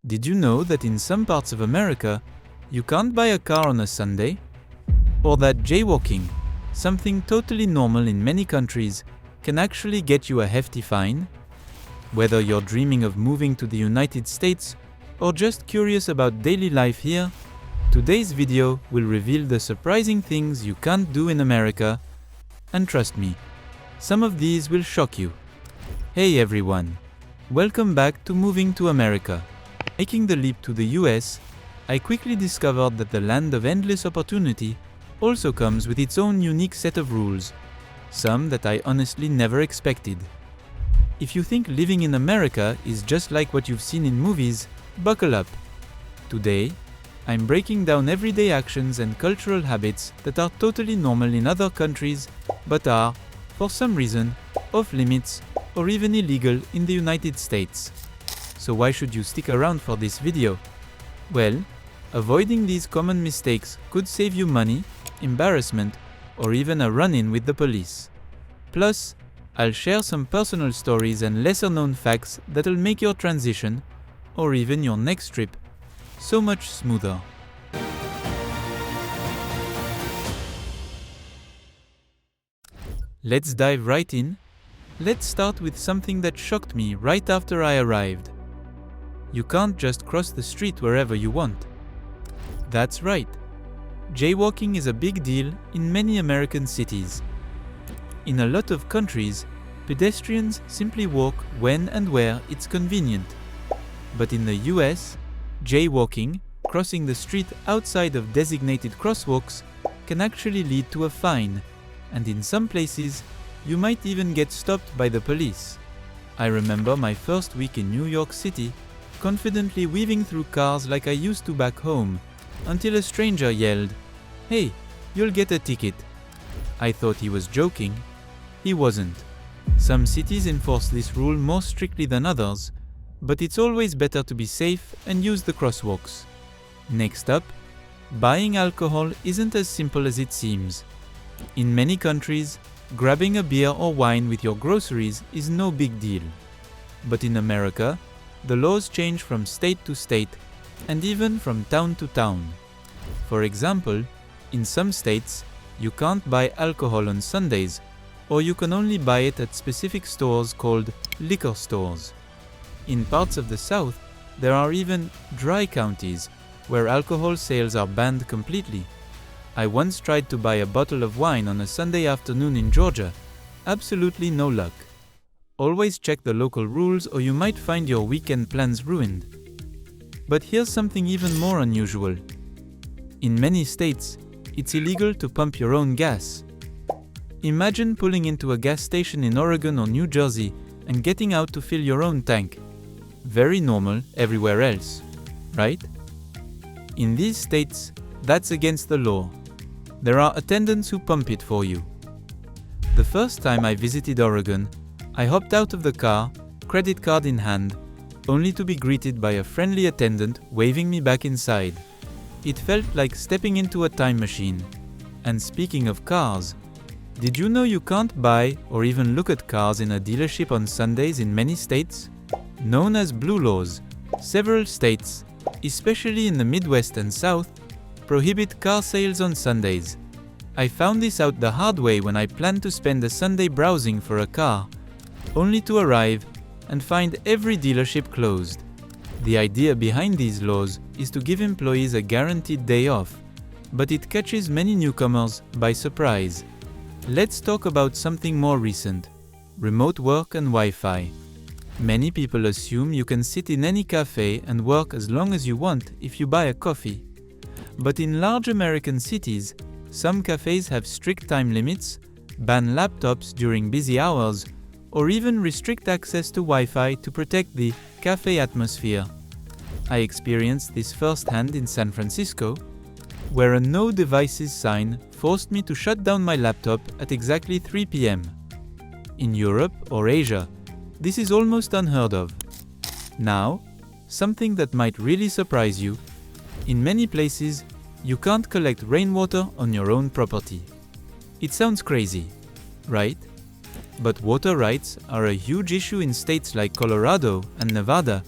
Did you know that in some parts of America, you can't buy a car on a Sunday? Or that jaywalking, something totally normal in many countries, can actually get you a hefty fine? Whether you're dreaming of moving to the United States or just curious about daily life here, today's video will reveal the surprising things you can't do in America, and trust me, some of these will shock you. Hey everyone, welcome back to Moving to America. Making the leap to the US, I quickly discovered that the land of endless opportunity also comes with its own unique set of rules, some that I honestly never expected. If you think living in America is just like what you've seen in movies, buckle up. Today, I'm breaking down everyday actions and cultural habits that are totally normal in other countries, but are, for some reason, off limits or even illegal in the United States. So why should you stick around for this video? Well, avoiding these common mistakes could save you money, embarrassment, or even a run-in with the police. Plus, I'll share some personal stories and lesser-known facts that'll make your transition, or even your next trip, so much smoother. Let's dive right in. Let's start with something that shocked me right after I arrived. You can't just cross the street wherever you want. That's right. Jaywalking is a big deal in many American cities. In a lot of countries, pedestrians simply walk when and where it's convenient. But in the US, jaywalking, crossing the street outside of designated crosswalks, can actually lead to a fine, and in some places, you might even get stopped by the police. I remember my first week in New York City, confidently weaving through cars like I used to back home, until a stranger yelled, "Hey, you'll get a ticket." I thought he was joking. He wasn't. Some cities enforce this rule more strictly than others, but it's always better to be safe and use the crosswalks. Next up, buying alcohol isn't as simple as it seems. In many countries, grabbing a beer or wine with your groceries is no big deal. But in America, the laws change from state to state, and even from town to town. For example, in some states, you can't buy alcohol on Sundays, or you can only buy it at specific stores called liquor stores. In parts of the South, there are even dry counties, where alcohol sales are banned completely. I once tried to buy a bottle of wine on a Sunday afternoon in Georgia. Absolutely no luck. Always check the local rules or you might find your weekend plans ruined. But here's something even more unusual. In many states, it's illegal to pump your own gas. Imagine pulling into a gas station in Oregon or New Jersey and getting out to fill your own tank. Very normal everywhere else, right? In these states, that's against the law. There are attendants who pump it for you. The first time I visited Oregon, I hopped out of the car, credit card in hand, only to be greeted by a friendly attendant waving me back inside. It felt like stepping into a time machine. And speaking of cars, did you know you can't buy or even look at cars in a dealership on Sundays in many states? Known as blue laws, several states, especially in the Midwest and South, prohibit car sales on Sundays. I found this out the hard way when I planned to spend a Sunday browsing for a car, only to arrive and find every dealership closed. The idea behind these laws is to give employees a guaranteed day off, but it catches many newcomers by surprise. Let's talk about something more recent: remote work and Wi-Fi. Many people assume you can sit in any cafe and work as long as you want if you buy a coffee. But in large American cities, some cafes have strict time limits, ban laptops during busy hours, or even restrict access to Wi-Fi to protect the cafe atmosphere. I experienced this firsthand in San Francisco, where a no devices sign forced me to shut down my laptop at exactly 3 p.m. In Europe or Asia, this is almost unheard of. Now, something that might really surprise you: in many places, you can't collect rainwater on your own property. It sounds crazy, right? But water rights are a huge issue in states like Colorado and Nevada,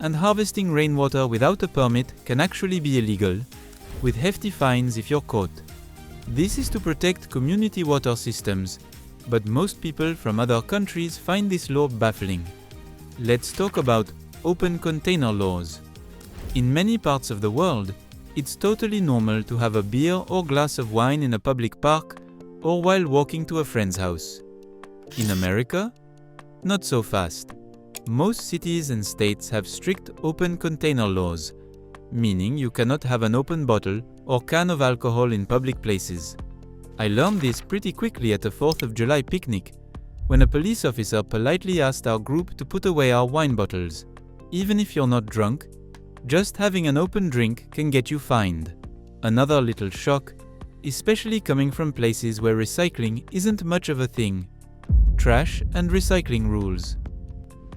and harvesting rainwater without a permit can actually be illegal, with hefty fines if you're caught. This is to protect community water systems, but most people from other countries find this law baffling. Let's talk about open container laws. In many parts of the world, it's totally normal to have a beer or glass of wine in a public park or while walking to a friend's house. In America, not so fast. Most cities and states have strict open container laws, meaning you cannot have an open bottle or can of alcohol in public places. I learned this pretty quickly at a 4th of July picnic, when a police officer politely asked our group to put away our wine bottles. Even if you're not drunk, just having an open drink can get you fined. Another little shock, especially coming from places where recycling isn't much of a thing. Trash and recycling rules.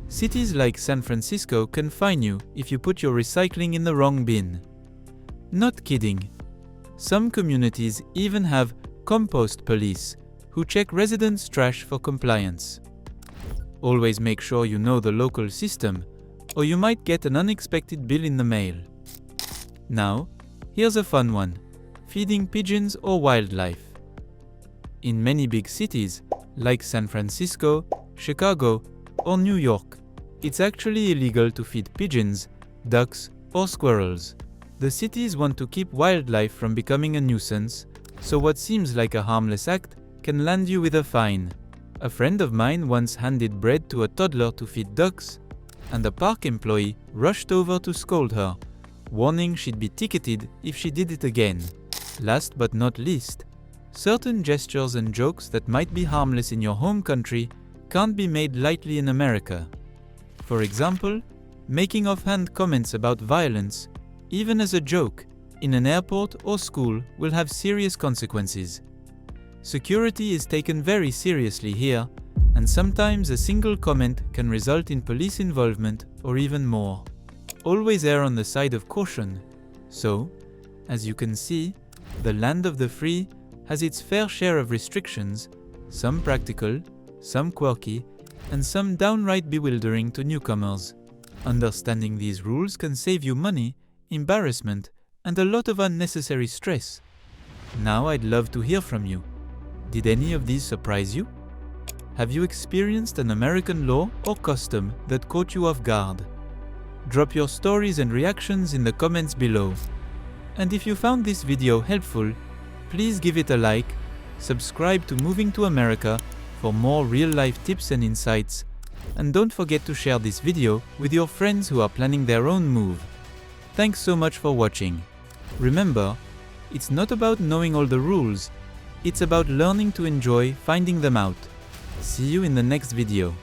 Cities like San Francisco can fine you if you put your recycling in the wrong bin. Not kidding. Some communities even have compost police who check residents' trash for compliance. Always make sure you know the local system, or you might get an unexpected bill in the mail. Now, here's a fun one: feeding pigeons or wildlife. In many big cities, like San Francisco, Chicago, or New York, it's actually illegal to feed pigeons, ducks, or squirrels. The cities want to keep wildlife from becoming a nuisance, so what seems like a harmless act can land you with a fine. A friend of mine once handed bread to a toddler to feed ducks, and a park employee rushed over to scold her, warning she'd be ticketed if she did it again. Last but not least, certain gestures and jokes that might be harmless in your home country can't be made lightly in America. For example, making offhand comments about violence, even as a joke, in an airport or school will have serious consequences. Security is taken very seriously here, and sometimes a single comment can result in police involvement or even more. Always err on the side of caution. So, as you can see, the land of the free has its fair share of restrictions, some practical, some quirky, and some downright bewildering to newcomers. Understanding these rules can save you money, embarrassment, and a lot of unnecessary stress. Now I'd love to hear from you. Did any of these surprise you? Have you experienced an American law or custom that caught you off guard? Drop your stories and reactions in the comments below. And if you found this video helpful, please give it a like, subscribe to Moving to America for more real-life tips and insights, and don't forget to share this video with your friends who are planning their own move. Thanks so much for watching. Remember, it's not about knowing all the rules, it's about learning to enjoy finding them out. See you in the next video.